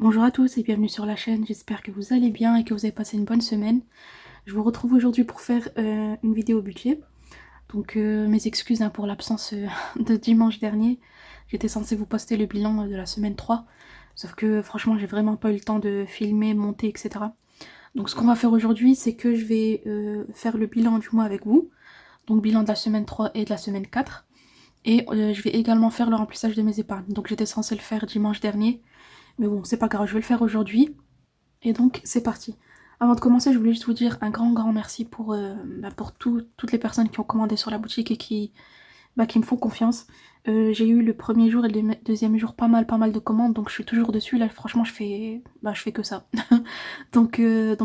Bonjour à tous et bienvenue sur la chaîne, j'espère que vous allez bien et que vous avez passé une bonne semaine. Je vous retrouve aujourd'hui pour faire une vidéo budget. Donc mes excuses pour l'absence de dimanche dernier. J'étais censée vous poster le bilan de la semaine 3. Sauf que franchement j'ai vraiment pas eu le temps de filmer, monter, etc. Donc ce qu'on va faire aujourd'hui c'est que je vais faire le bilan du mois avec vous. Donc bilan de la semaine 3 et de la semaine 4. Et je vais également faire le remplissage de mes épargnes. Donc j'étais censée le faire dimanche dernier. Mais bon, c'est pas grave, je vais le faire aujourd'hui. Et donc, c'est parti. Avant de commencer, je voulais juste vous dire un grand merci pour toutes les personnes qui ont commandé sur la boutique et qui me font confiance. J'ai eu le premier jour et le deuxième jour pas mal de commandes, donc je suis toujours dessus. Là, franchement, je fais que ça. donc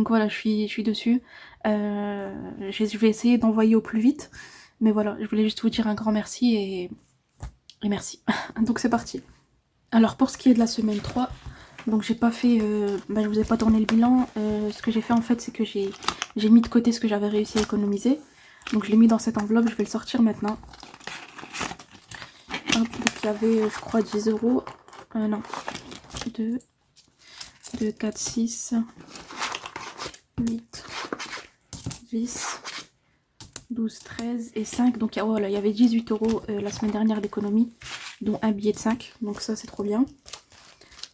voilà, je suis dessus. Je vais essayer d'envoyer au plus vite. Mais voilà, je voulais juste vous dire un grand merci et merci. Donc c'est parti. Alors pour ce qui est de la semaine 3, donc j'ai pas fait, je vous ai pas tourné le bilan. Ce que j'ai fait en fait c'est que j'ai mis de côté ce que j'avais réussi à économiser. Donc je l'ai mis dans cette enveloppe, je vais le sortir maintenant. Hop, donc il y avait je crois 10 euros. Non, 2, 4, 6, 8, 10, 12, 13 et 5. Donc voilà, il y avait 18 euros la semaine dernière d'économie, dont un billet de 5. Donc ça c'est trop bien.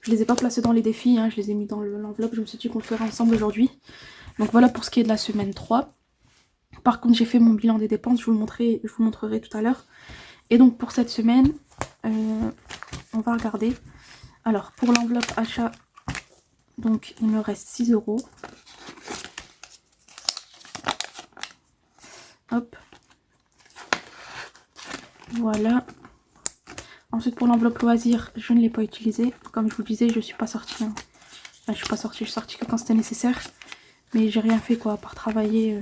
Je les ai pas placés dans les défis, je les ai mis dans l'enveloppe. Je me suis dit qu'on le ferait ensemble aujourd'hui. Donc voilà pour ce qui est de la semaine 3. Par contre, j'ai fait mon bilan des dépenses, je vous montrerai tout à l'heure. Et donc pour cette semaine, on va regarder. Alors pour l'enveloppe achat, donc il me reste 6 euros. Hop. Voilà. Ensuite pour l'enveloppe loisir, je ne l'ai pas utilisée. Comme je vous disais, je suis pas sortie. Je suis pas sortie, je suis sortie que quand c'était nécessaire. Mais j'ai rien fait quoi, à part travailler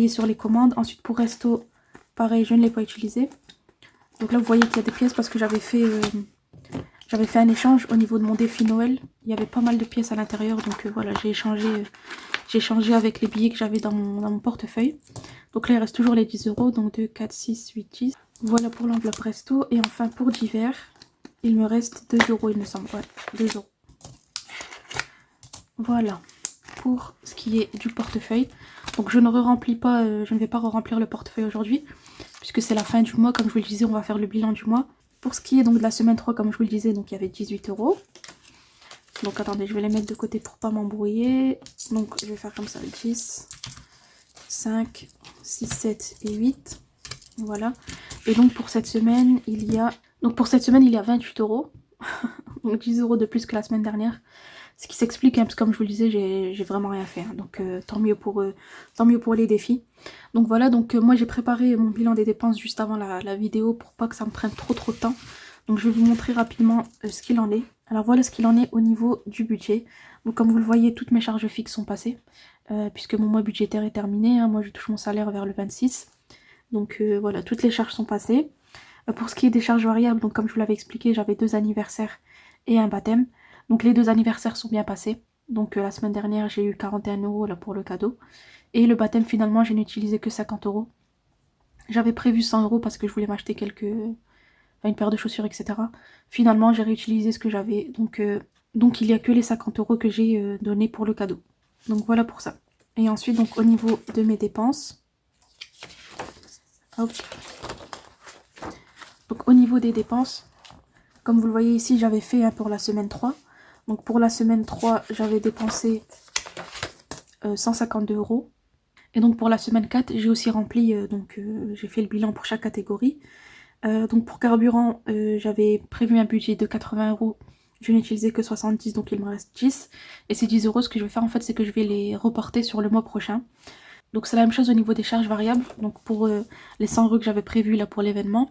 sur les commandes. Ensuite pour resto, pareil, je ne l'ai pas utilisé. Donc là vous voyez qu'il y a des pièces parce que j'avais fait un échange au niveau de mon défi Noël. Il y avait pas mal de pièces à l'intérieur, donc voilà, j'ai échangé avec les billets que j'avais dans mon portefeuille. Donc là il reste toujours les 10 euros, donc 2, 4, 6, 8, 10. Voilà pour l'enveloppe resto. Et enfin pour divers, il me reste 2 euros il me semble, ouais, 2 euros. Voilà pour ce qui est du portefeuille. Donc je ne vais pas re-remplir le portefeuille aujourd'hui, puisque c'est la fin du mois. Comme je vous le disais, on va faire le bilan du mois. Pour ce qui est donc de la semaine 3, comme je vous le disais, donc il y avait 18 euros. Donc attendez, je vais les mettre de côté pour pas m'embrouiller. Donc je vais faire comme ça, 10, 5, 6, 7 et 8. Voilà. Et donc pour cette semaine, il y a 28 euros. Donc 10 euros de plus que la semaine dernière. Ce qui s'explique, parce que comme je vous le disais, j'ai vraiment rien fait. Donc tant mieux pour les défis. Donc voilà, donc moi j'ai préparé mon bilan des dépenses juste avant la vidéo pour pas que ça me prenne trop de temps. Donc je vais vous montrer rapidement ce qu'il en est. Alors voilà ce qu'il en est au niveau du budget. Donc comme vous le voyez, toutes mes charges fixes sont passées. Puisque mon mois budgétaire est terminé. Moi je touche mon salaire vers le 26. Donc voilà, toutes les charges sont passées. Pour ce qui est des charges variables, donc comme je vous l'avais expliqué, j'avais 2 anniversaires et un baptême. Donc les 2 anniversaires sont bien passés. Donc la semaine dernière, j'ai eu 41 euros là pour le cadeau. Et le baptême, finalement, je n'ai utilisé que 50 euros. J'avais prévu 100 euros parce que je voulais m'acheter une paire de chaussures, etc. Finalement, j'ai réutilisé ce que j'avais. Donc il n'y a que les 50 euros que j'ai donné pour le cadeau. Donc voilà pour ça. Et ensuite, donc au niveau de mes dépenses. Hop. Donc au niveau des dépenses, comme vous le voyez ici, j'avais fait pour la semaine 3. Donc pour la semaine 3, j'avais dépensé 152 euros. Et donc pour la semaine 4, j'ai aussi rempli, j'ai fait le bilan pour chaque catégorie. Donc pour carburant, j'avais prévu un budget de 80 euros. Je n'ai utilisé que 70, donc il me reste 10. Et ces 10 euros, ce que je vais faire en fait, c'est que je vais les reporter sur le mois prochain. Donc c'est la même chose au niveau des charges variables. Donc pour les 100 euros que j'avais prévus là pour l'événement.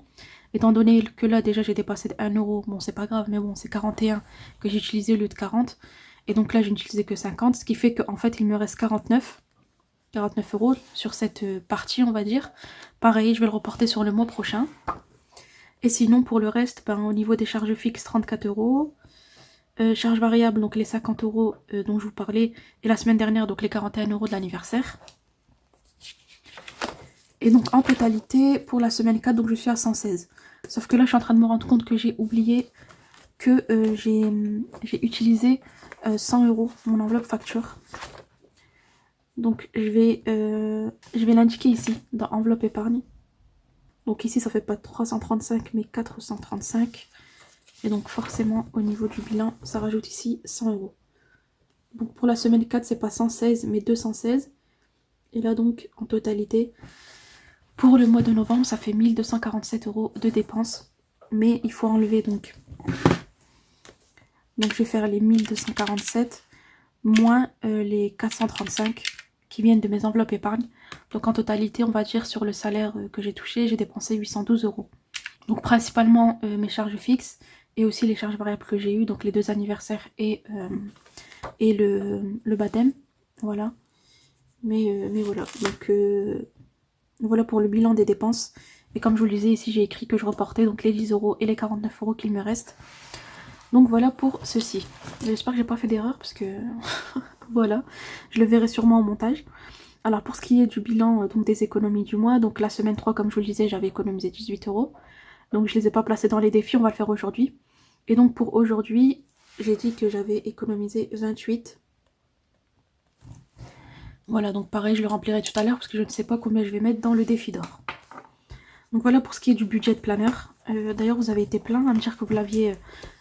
Étant donné que là déjà j'ai dépassé de 1 euro, bon c'est pas grave, mais bon c'est 41 que j'ai utilisé au lieu de 40. Et donc là j'ai utilisé que 50, ce qui fait qu'en fait il me reste 49 euros sur cette partie on va dire. Pareil, je vais le reporter sur le mois prochain. Et sinon pour le reste, au niveau des charges fixes, 34 euros. Charges variables, donc les 50 euros dont je vous parlais. Et la semaine dernière, donc les 41 euros de l'anniversaire. Et donc en totalité, pour la semaine 4, donc je suis à 116. Sauf que là, je suis en train de me rendre compte que j'ai oublié que j'ai utilisé 100 € mon enveloppe facture. Donc je vais l'indiquer ici dans enveloppe épargne. Donc ici ça fait pas 335 mais 435. Et donc forcément au niveau du bilan ça rajoute ici 100 €. Donc pour la semaine 4 c'est pas 116 mais 216. Et là donc en totalité pour le mois de novembre ça fait 1247 € de dépenses. Mais il faut enlever donc je vais faire les 1247 moins les 435 qui viennent de mes enveloppes épargne. Donc en totalité, on va dire sur le salaire que j'ai touché, j'ai dépensé 812 €. Donc principalement mes charges fixes et aussi les charges variables que j'ai eues, donc les 2 anniversaires et le baptême. Voilà. Mais voilà. Donc voilà pour le bilan des dépenses. Et comme je vous le disais ici, j'ai écrit que je reportais donc les 10 € et les 49 € qu'il me reste. Donc voilà pour ceci. J'espère que j'ai pas fait d'erreur parce que voilà, je le verrai sûrement au montage. Alors pour ce qui est du bilan donc des économies du mois, donc la semaine 3 comme je vous le disais j'avais économisé 18 €. Donc je les ai pas placés dans les défis, on va le faire aujourd'hui. Et donc pour aujourd'hui, j'ai dit que j'avais économisé 28. Voilà, donc pareil je le remplirai tout à l'heure parce que je ne sais pas combien je vais mettre dans le défi d'or. Donc voilà pour ce qui est du budget de planeur. D'ailleurs vous avez été plein à me dire que vous l'aviez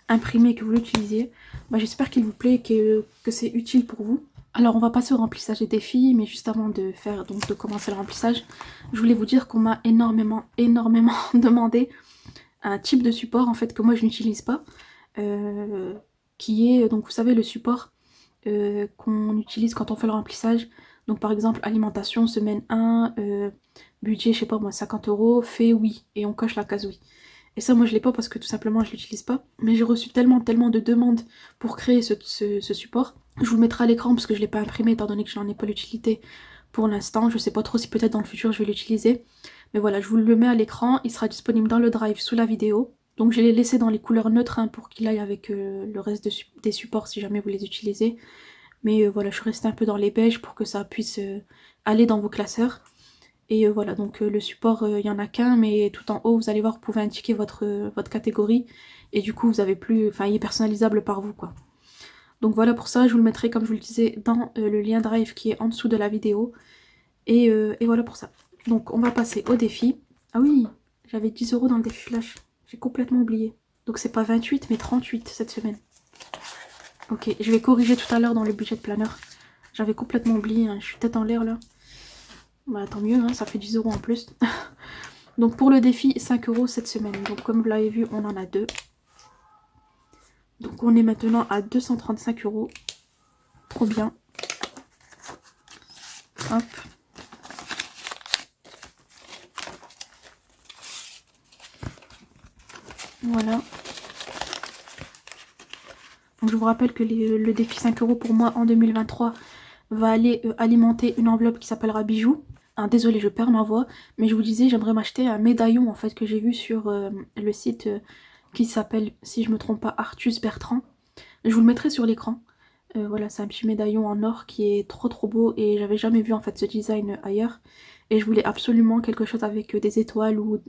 imprimé et que vous l'utilisiez. Bah, j'espère qu'il vous plaît et que c'est utile pour vous. Alors on va passer au remplissage des défis, mais juste avant de commencer le remplissage, je voulais vous dire qu'on m'a énormément demandé un type de support en fait que moi je n'utilise pas, qui est donc vous savez le support qu'on utilise quand on fait le remplissage. Donc par exemple alimentation semaine 1, budget je sais pas moi 50 €, fait oui et on coche la case oui. Et ça, moi, je l'ai pas parce que tout simplement, je l'utilise pas. Mais j'ai reçu tellement de demandes pour créer ce support. Je vous le mettrai à l'écran parce que je l'ai pas imprimé étant donné que je n'en ai pas l'utilité pour l'instant. Je sais pas trop si peut-être dans le futur, je vais l'utiliser. Mais voilà, je vous le mets à l'écran. Il sera disponible dans le drive sous la vidéo. Donc, je l'ai laissé dans les couleurs neutres hein, pour qu'il aille avec le reste des supports si jamais vous les utilisez. Mais voilà, je suis restée un peu dans les beiges pour que ça puisse aller dans vos classeurs. Et voilà, donc le support, il n'y en a qu'un, mais tout en haut, vous allez voir, vous pouvez indiquer votre catégorie. Et du coup, vous avez plus, enfin, il est personnalisable par vous, quoi. Donc voilà pour ça, je vous le mettrai, comme je vous le disais, dans le lien Drive qui est en dessous de la vidéo. Et voilà pour ça. Donc on va passer au défi. Ah oui, j'avais 10 € dans le défi Flash. J'ai complètement oublié. Donc c'est pas 28, mais 38 cette semaine. Ok, je vais corriger tout à l'heure dans le budget de planeur. J'avais complètement oublié, hein. Je suis tête en l'air là. Bah tant mieux, hein, ça fait 10 € en plus. Donc pour le défi, 5 € cette semaine. Donc comme vous l'avez vu, on en a deux. Donc on est maintenant à 235 €. Trop bien. Hop. Voilà. Donc je vous rappelle que le défi 5 € pour moi en 2023 va aller alimenter une enveloppe qui s'appellera bijoux. Ah, désolée, je perds ma voix, mais je vous disais, j'aimerais m'acheter un médaillon en fait que j'ai vu sur le site qui s'appelle, si je me trompe pas, Artus Bertrand. Je vous le mettrai sur l'écran. Voilà, c'est un petit médaillon en or qui est trop beau et j'avais jamais vu en fait ce design ailleurs. Et je voulais absolument quelque chose avec des étoiles ou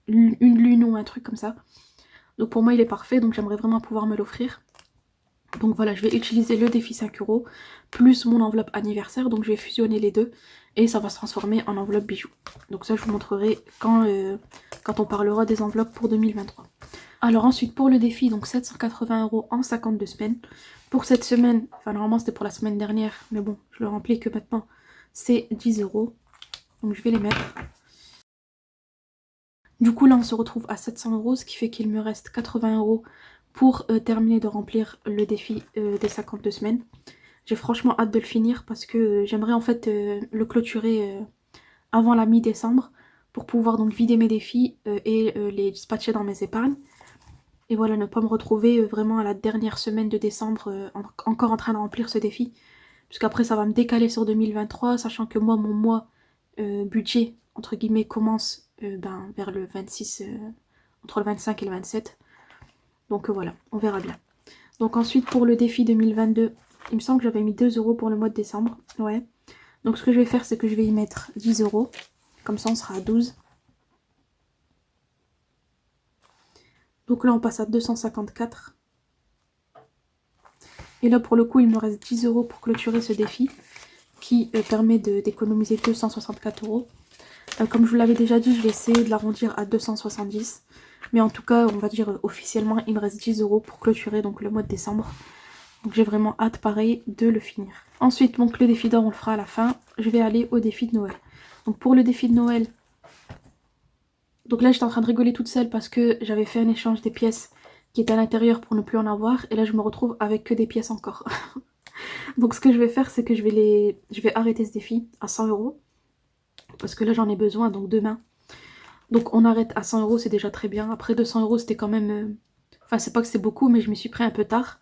une lune ou un truc comme ça. Donc pour moi il est parfait, donc j'aimerais vraiment pouvoir me l'offrir. Donc voilà, je vais utiliser le défi 5 € plus mon enveloppe anniversaire. Donc je vais fusionner les deux et ça va se transformer en enveloppe bijoux. Donc ça je vous montrerai quand on parlera des enveloppes pour 2023. Alors ensuite pour le défi, donc 780 € en 52 semaines. Pour cette semaine, enfin normalement c'était pour la semaine dernière, mais bon, je le remplis que maintenant, c'est 10 €. Donc je vais les mettre. Du coup là on se retrouve à 700 €, ce qui fait qu'il me reste 80 € pour terminer de remplir le défi des 52 semaines. J'ai franchement hâte de le finir parce que j'aimerais en fait le clôturer avant la mi-décembre pour pouvoir donc vider mes défis et les dispatcher dans mes épargnes. Et voilà, ne pas me retrouver vraiment à la dernière semaine de décembre encore en train de remplir ce défi. Puisqu'après ça va me décaler sur 2023, sachant que moi mon mois budget entre guillemets commence vers le 26, entre le 25 et le 27. Donc voilà, on verra bien. Donc ensuite pour le défi 2022, il me semble que j'avais mis 2 € pour le mois de décembre. Ouais. Donc ce que je vais faire, c'est que je vais y mettre 10 €. Comme ça on sera à 12. Donc là on passe à 254. Et là pour le coup il me reste 10 € pour clôturer ce défi qui permet d'économiser 264 €. Comme je vous l'avais déjà dit, je vais essayer de l'arrondir à 270. Mais en tout cas, on va dire officiellement, il me reste 10 € pour clôturer donc le mois de décembre. Donc j'ai vraiment hâte, pareil, de le finir. Ensuite, donc le défi d'or, on le fera à la fin. Je vais aller au défi de Noël. Donc pour le défi de Noël, donc là j'étais en train de rigoler toute seule parce que j'avais fait un échange des pièces qui étaient à l'intérieur pour ne plus en avoir. Et là je me retrouve avec que des pièces encore. Donc ce que je vais faire, c'est que je vais arrêter ce défi à 100 €. Parce que là j'en ai besoin, donc demain. Donc on arrête à 100 €, c'est déjà très bien. Après 200 € c'était quand même... Enfin c'est pas que c'est beaucoup, mais je m'y suis pris un peu tard.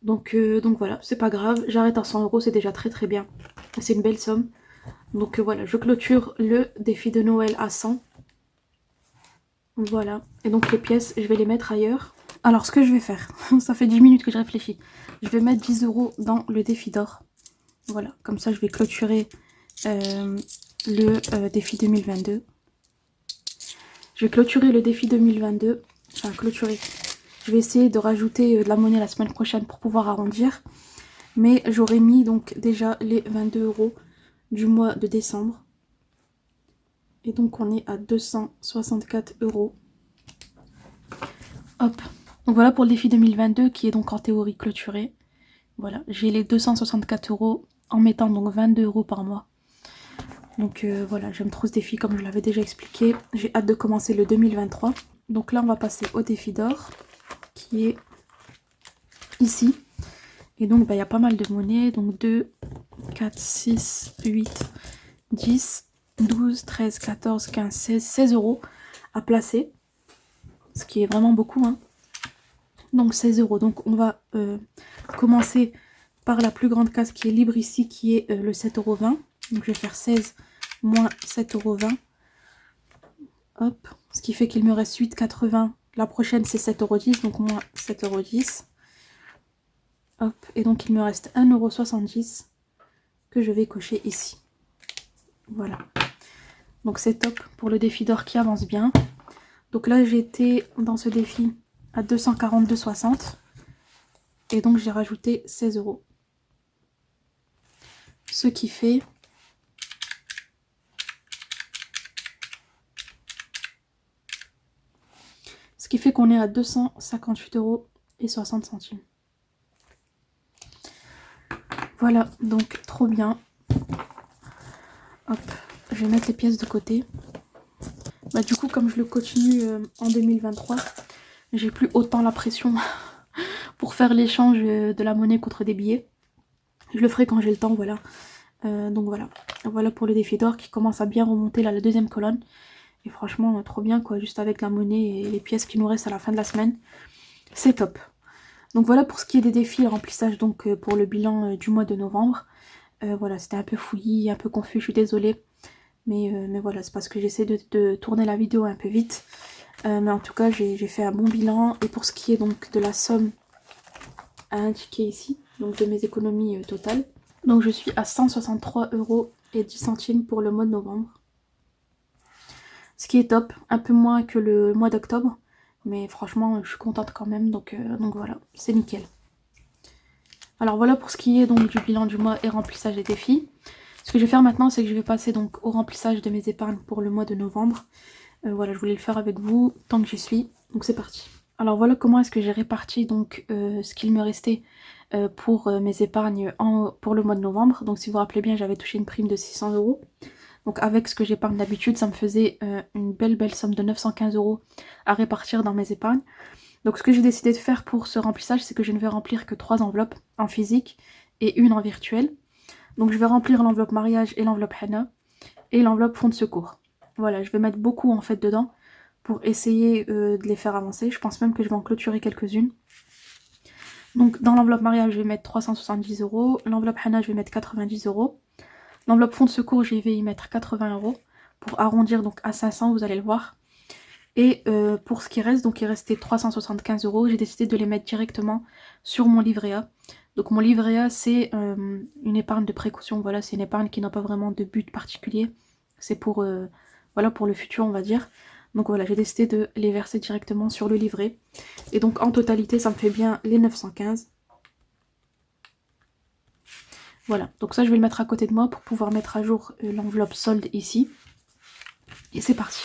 Donc voilà, c'est pas grave. J'arrête à 100 €, c'est déjà très très bien. C'est une belle somme. Donc voilà, je clôture le défi de Noël à 100. Voilà. Et donc les pièces, je vais les mettre ailleurs. Alors ce que je vais faire, ça fait 10 minutes que je réfléchis. Je vais mettre 10 € dans le défi d'or. Voilà, comme ça je vais clôturer le défi 2022. Je vais clôturer le défi 2022. Enfin, clôturer. Je vais essayer de rajouter de la monnaie la semaine prochaine pour pouvoir arrondir. Mais j'aurais mis donc déjà les 22 € du mois de décembre. Et donc on est à 264 €. Hop. Donc voilà pour le défi 2022 qui est donc en théorie clôturé. Voilà, j'ai les 264 € en mettant donc 22 € par mois. Donc voilà, j'aime trop ce défi comme je l'avais déjà expliqué. J'ai hâte de commencer le 2023. Donc là on va passer au défi d'or qui est ici. Et donc il y a pas mal de monnaie. Donc 2, 4, 6, 8, 10, 12, 13, 14, 15, 16, 16 € à placer. Ce qui est vraiment beaucoup, hein. Donc 16 €. Donc on va commencer par la plus grande case qui est libre ici, qui est le 7,20 €. Donc je vais faire 16 moins 7,20 €. Hop. Ce qui fait qu'il me reste 8,80 €. La prochaine c'est 7,10 €, donc moins 7,10 €. Hop. Et donc il me reste 1,70 € que je vais cocher ici. Voilà. Donc c'est top pour le défi d'or qui avance bien. Donc là j'étais dans ce défi à 242,60 € et donc j'ai rajouté 16 €. Ce qui fait qu'on est à 258,60 €. Voilà, donc trop bien. Hop, je vais mettre les pièces de côté. Bah du coup comme je le continue en 2023, j'ai plus autant la pression pour faire l'échange de la monnaie contre des billets. Je le ferai quand j'ai le temps, voilà. Donc voilà. Voilà pour le défi d'or qui commence à bien remonter là, la deuxième colonne. Et franchement, trop bien quoi, juste avec la monnaie et les pièces qui nous restent à la fin de la semaine. C'est top. Donc voilà pour ce qui est des défis, le remplissage donc pour le bilan du mois de novembre. Voilà, c'était un peu fouillis, un peu confus, je suis désolée. Mais voilà, c'est parce que j'essaie de tourner la vidéo un peu vite. Mais en tout cas, j'ai fait un bon bilan. Et pour ce qui est donc de la somme à indiquer ici, donc de mes économies totales. Donc je suis à 163,10 € pour le mois de novembre. Ce qui est top, un peu moins que le mois d'octobre. Mais franchement, je suis contente quand même, donc voilà, c'est nickel. Alors voilà pour ce qui est donc du bilan du mois et remplissage des défis. Ce que je vais faire maintenant, c'est que je vais passer donc au remplissage de mes épargnes pour le mois de novembre. Voilà, je voulais le faire avec vous tant que j'y suis, donc c'est parti. Alors voilà comment est-ce que j'ai réparti donc ce qu'il me restait pour mes épargnes pour le mois de novembre. Donc si vous vous rappelez bien, j'avais touché une prime de 600 €. Donc avec ce que j'épargne d'habitude, ça me faisait une belle somme de 915 € à répartir dans mes épargnes. Donc ce que j'ai décidé de faire pour ce remplissage, c'est que je ne vais remplir que 3 enveloppes en physique et une en virtuel. Donc je vais remplir l'enveloppe mariage et l'enveloppe henna et l'enveloppe fonds de secours. Voilà, je vais mettre beaucoup en fait dedans pour essayer de les faire avancer. Je pense même que je vais en clôturer quelques-unes. Donc dans l'enveloppe mariage, je vais mettre 370 €. L'enveloppe henna, je vais mettre 90 €. L'enveloppe fonds de secours, je vais y mettre 80 € pour arrondir donc à 500, vous allez le voir. Et pour ce qui reste, donc il restait 375 €, j'ai décidé de les mettre directement sur mon livret A. Donc mon livret A, c'est une épargne de précaution, voilà, c'est une épargne qui n'a pas vraiment de but particulier. C'est pour, voilà, pour le futur, on va dire. Donc voilà, j'ai décidé de les verser directement sur le livret. Et donc en totalité, ça me fait bien les 915. Voilà, donc ça je vais le mettre à côté de moi pour pouvoir mettre à jour l'enveloppe solde ici. Et c'est parti.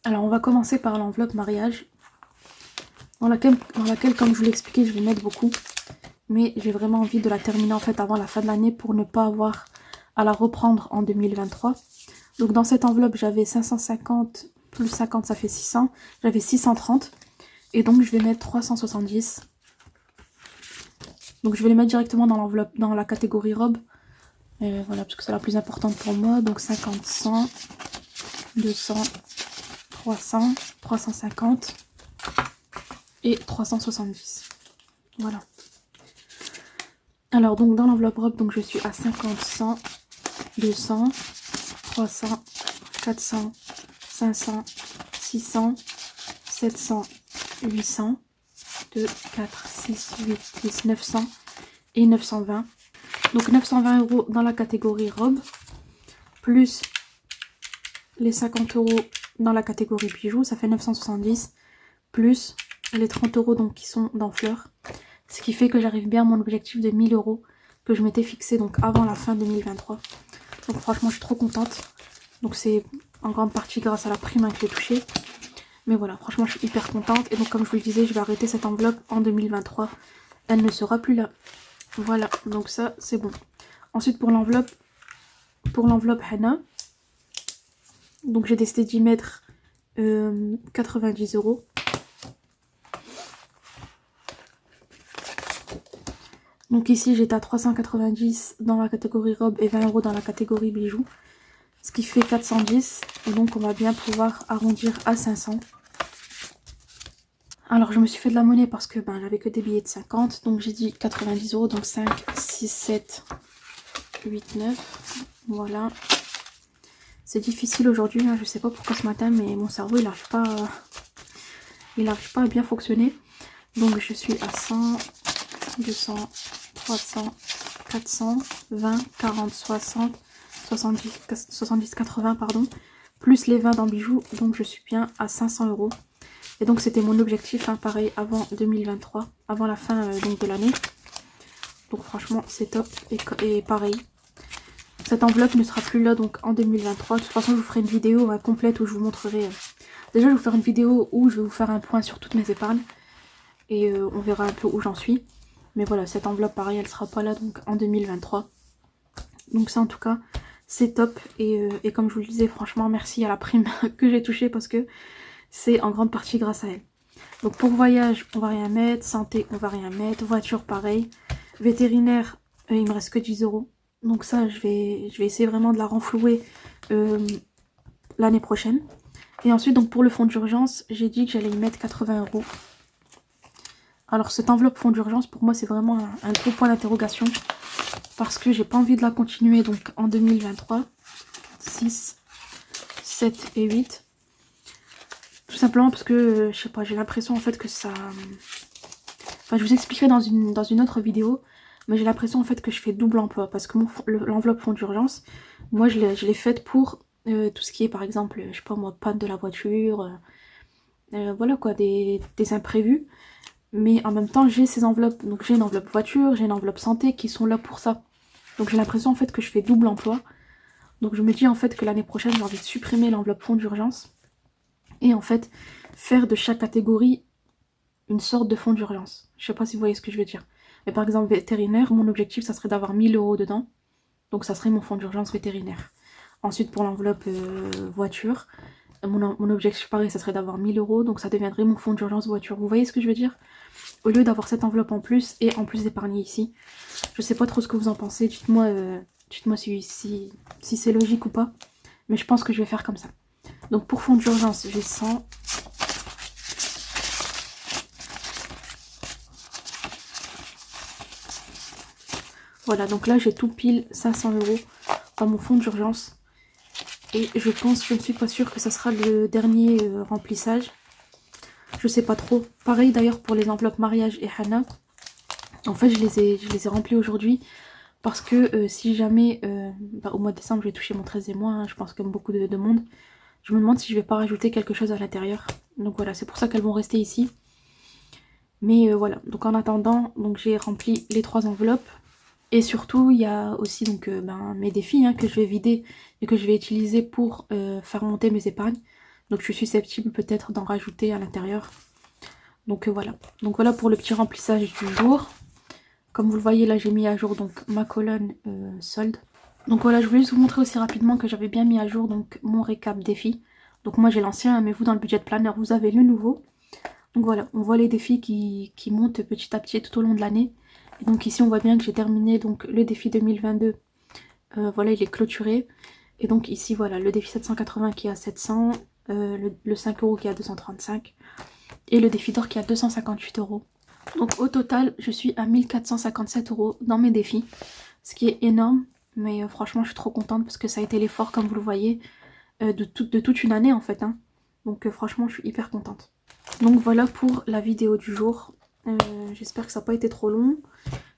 Alors on va commencer par l'enveloppe mariage, dans laquelle, comme je vous l'ai expliqué, je vais mettre beaucoup. Mais j'ai vraiment envie de la terminer en fait avant la fin de l'année pour ne pas avoir à la reprendre en 2023. Donc dans cette enveloppe j'avais 550 plus 50 ça fait 600, j'avais 630 et donc je vais mettre 370. Donc je vais les mettre directement dans l'enveloppe, dans la catégorie robe. Voilà, parce que c'est la plus importante pour moi. Donc 50, 100, 200, 300, 350 et 370. Voilà. Alors donc dans l'enveloppe robe, donc je suis à 50, 100, 200, 300, 400, 500, 600, 700, 800, 2, 4, 6, 8, 10, 900 et 920. Donc 920 € dans la catégorie robe, plus les 50 € dans la catégorie bijoux, ça fait 970, plus les 30 € donc qui sont dans fleurs. Ce qui fait que j'arrive bien à mon objectif de 1000 € que je m'étais fixé donc avant la fin 2023. Donc franchement je suis trop contente. Donc c'est en grande partie grâce à la prime que j'ai touchée. Mais voilà, franchement je suis hyper contente. Et donc comme je vous le disais, je vais arrêter cette enveloppe en 2023. Elle ne sera plus là. Voilà, donc ça c'est bon. Ensuite pour l'enveloppe henna, donc j'ai décidé d'y mettre 90 €. Donc ici j'étais à 390 dans la catégorie robe et 20 € dans la catégorie bijoux. Ce qui fait 410. Et donc on va bien pouvoir arrondir à 500. Alors je me suis fait de la monnaie parce que j'avais que des billets de 50. Donc j'ai dit 90 €. Donc 5, 6, 7, 8, 9. Voilà. C'est difficile aujourd'hui. Hein. Je sais pas pourquoi ce matin, mais mon cerveau il n'arrive pas à bien fonctionner. Donc je suis à 100, 200, 300, 400, 20, 40, 60, 70, 80 pardon, plus les 20 dans bijoux, donc je suis bien à 500 €. Et donc c'était mon objectif, hein, pareil, avant 2023, avant la fin donc de l'année. Donc franchement c'est top, et pareil, cette enveloppe ne sera plus là donc en 2023. De toute façon je vous ferai une vidéo complète où je vous montrerai, déjà je vais vous faire une vidéo où je vais vous faire un point sur toutes mes épargnes, et on verra un peu où j'en suis. Mais voilà, cette enveloppe pareil elle sera pas là donc en 2023. Donc ça en tout cas c'est top, et comme je vous le disais, franchement merci à la prime que j'ai touchée parce que c'est en grande partie grâce à elle. Donc pour voyage on va rien mettre, santé on va rien mettre, voiture pareil, vétérinaire il me reste que 10 €. Donc ça je vais essayer vraiment de la renflouer l'année prochaine. Et ensuite donc pour le fonds d'urgence, j'ai dit que j'allais y mettre 80 €. Alors cette enveloppe fonds d'urgence pour moi c'est vraiment un gros point d'interrogation, parce que j'ai pas envie de la continuer donc en 2023. 6, 7 et 8. Tout simplement parce que je sais pas, j'ai l'impression en fait que ça... Enfin je vous expliquerai dans une autre vidéo, mais j'ai l'impression en fait que je fais double emploi, parce que l'enveloppe fonds d'urgence, moi je l'ai faite pour tout ce qui est par exemple, je sais pas moi, panne de la voiture, voilà quoi, des imprévus. Mais en même temps j'ai ces enveloppes, donc j'ai une enveloppe voiture, j'ai une enveloppe santé qui sont là pour ça. Donc j'ai l'impression en fait que je fais double emploi. Donc je me dis en fait que l'année prochaine j'ai envie de supprimer l'enveloppe fonds d'urgence et en fait faire de chaque catégorie une sorte de fonds d'urgence. Je sais pas si vous voyez ce que je veux dire. Mais par exemple vétérinaire, mon objectif ça serait d'avoir 1000 € dedans. Donc ça serait mon fonds d'urgence vétérinaire. Ensuite pour l'enveloppe voiture, mon objectif pareil ça serait d'avoir 1000 €. Donc ça deviendrait mon fonds d'urgence voiture. Vous voyez ce que je veux dire? Au lieu d'avoir cette enveloppe en plus et en plus d'épargner ici. Je sais pas trop ce que vous en pensez. Dites-moi si c'est logique ou pas. Mais je pense que je vais faire comme ça. Donc pour fonds d'urgence, j'ai 100. Voilà, donc là j'ai tout pile 500 € dans mon fonds d'urgence. Et je ne suis pas sûre que ça sera le dernier remplissage. Je sais pas trop. Pareil d'ailleurs pour les enveloppes mariage et henna. En fait je les ai remplis aujourd'hui. Parce que si jamais au mois de décembre je vais toucher mon 13e mois, hein, je pense comme beaucoup de monde. Je me demande si je vais pas rajouter quelque chose à l'intérieur. Donc voilà, c'est pour ça qu'elles vont rester ici. Mais voilà, donc en attendant, donc j'ai rempli les 3 enveloppes. Et surtout, il y a aussi donc mes défis que je vais vider et que je vais utiliser pour faire monter mes épargnes. Donc je suis susceptible peut-être d'en rajouter à l'intérieur. Donc voilà. Donc voilà pour le petit remplissage du jour. Comme vous le voyez là, j'ai mis à jour donc ma colonne solde. Donc voilà, je voulais juste vous montrer aussi rapidement que j'avais bien mis à jour donc mon récap défi. Donc moi j'ai l'ancien, mais vous dans le budget planner vous avez le nouveau. Donc voilà, on voit les défis qui montent petit à petit tout au long de l'année. Et donc ici on voit bien que j'ai terminé donc le défi 2022. Voilà, il est clôturé. Et donc ici voilà, le défi 780 qui est à 700, le 5 € qui est à 235 et le défi d'or qui est à 258 €. Donc au total, je suis à 1457 € dans mes défis, ce qui est énorme. Mais franchement, je suis trop contente parce que ça a été l'effort, comme vous le voyez, de toute une année en fait. Donc franchement, je suis hyper contente. Donc voilà pour la vidéo du jour. J'espère que ça n'a pas été trop long,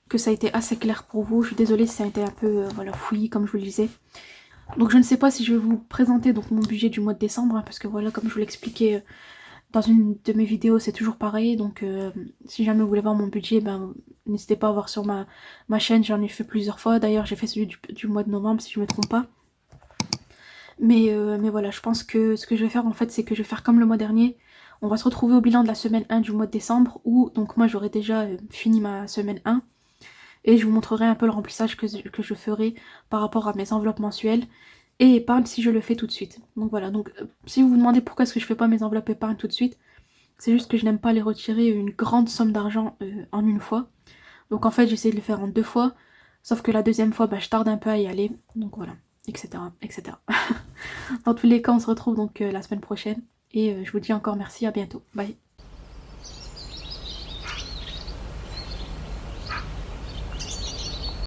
que ça a été assez clair pour vous. Je suis désolée si ça a été un peu voilà, fouillis comme je vous le disais. Donc je ne sais pas si je vais vous présenter donc mon budget du mois de décembre, parce que voilà, comme je vous l'expliquais dans une de mes vidéos, c'est toujours pareil. Donc si jamais vous voulez voir mon budget, n'hésitez pas à voir sur ma chaîne, j'en ai fait plusieurs fois. D'ailleurs j'ai fait celui du mois de novembre si je ne me trompe pas. Mais voilà, je pense que ce que je vais faire en fait, c'est que je vais faire comme le mois dernier. On va se retrouver au bilan de la semaine 1 du mois de décembre, où donc moi j'aurai déjà fini ma semaine 1. Et je vous montrerai un peu le remplissage que je ferai par rapport à mes enveloppes mensuelles et épargne si je le fais tout de suite. Donc voilà, donc si vous vous demandez pourquoi est-ce que je fais pas mes enveloppes épargne tout de suite, c'est juste que je n'aime pas les retirer une grande somme d'argent en une fois. Donc en fait j'essaie de le faire en 2 fois, sauf que la deuxième fois je tarde un peu à y aller, donc voilà, etc. etc. Dans tous les cas on se retrouve donc la semaine prochaine et je vous dis encore merci, à bientôt, bye.